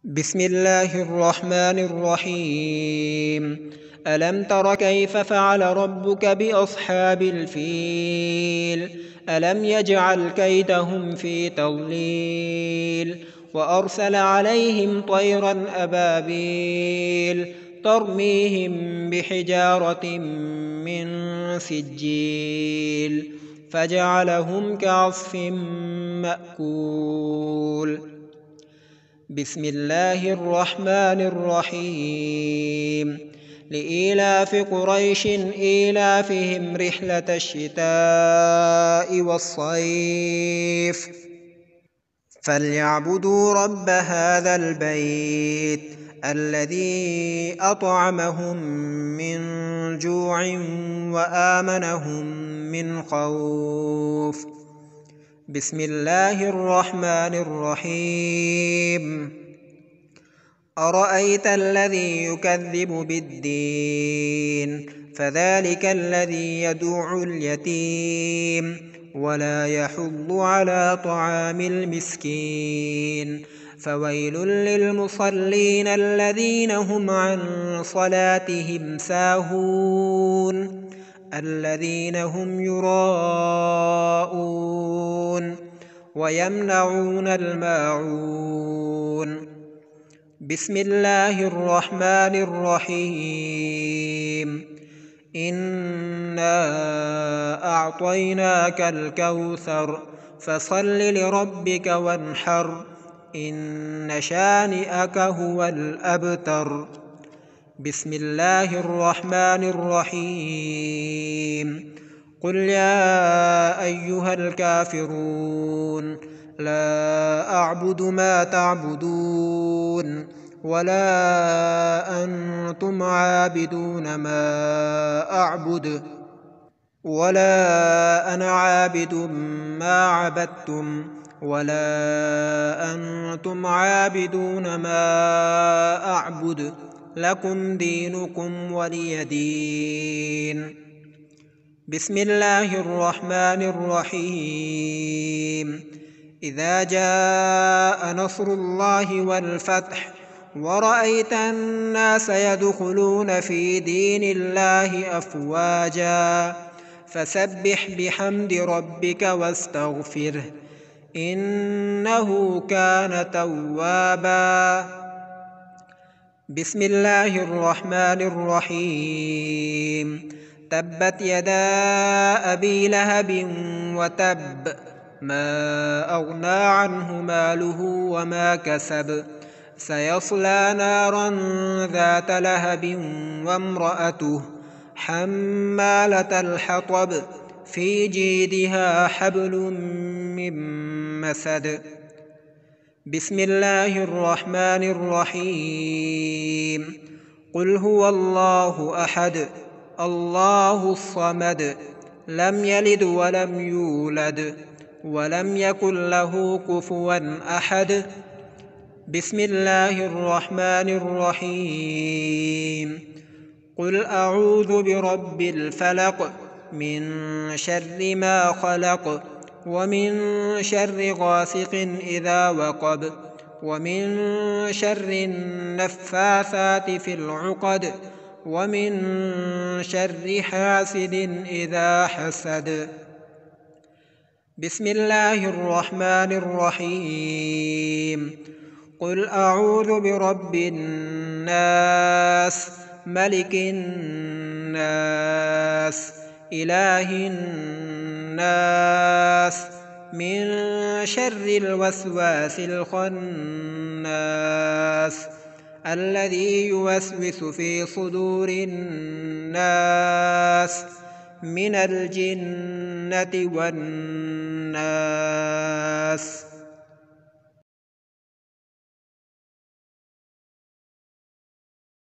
بسم الله الرحمن الرحيم. ألم تر كيف فعل ربك بأصحاب الفيل؟ ألم يجعل كيدهم في تضليل وأرسل عليهم طيرا أبابيل ترميهم بحجارة من سجيل فجعلهم كعصف مأكول. بسم الله الرحمن الرحيم. لإيلاف قريش إيلافهم رحلة الشتاء والصيف فليعبدوا رب هذا البيت الذي أطعمهم من جوع وآمنهم من خوف. بسم الله الرحمن الرحيم. أرأيت الذي يكذب بالدين فذلك الذي يدع اليتيم ولا يحض على طعام المسكين فويل للمصلين الذين هم عن صلاتهم ساهون الذين هم يراءون ويمنعون الماعون. بسم الله الرحمن الرحيم. إنا أعطيناك الكوثر فصل لربك وانحر إن شانئك هو الأبتر. بسم الله الرحمن الرحيم. قل يا أيها الكافرون لا أعبد ما تعبدون ولا أنتم عابدون ما أعبد ولا أنا عابد ما عبدتم ولا أنتم عابدون ما أعبد لكم دينكم ولي دين. بسم الله الرحمن الرحيم. إذا جاء نصر الله والفتح ورأيت الناس يدخلون في دين الله أفواجا فسبح بحمد ربك واستغفره إنه كان توابا. بسم الله الرحمن الرحيم. تبت يدا أبي لهب وتب ما أغنى عنه ماله وما كسب سيصلى نارا ذات لهب وامرأته حمالة الحطب في جيدها حبل من مسد. بسم الله الرحمن الرحيم. قل هو الله أحد الله الصمد لم يلد ولم يولد ولم يكن له كفوا أحد. بسم الله الرحمن الرحيم. قل أعوذ برب الفلق من شر ما خلق ومن شر غاسق إذا وقب ومن شر النفاثات في العقد ومن شر حاسد إذا حسد. بسم الله الرحمن الرحيم. قل أعوذ برب الناس ملك الناس إله الناس من شر الوسواس الخناس الذي يوسوس في صدور الناس من الجنة والناس.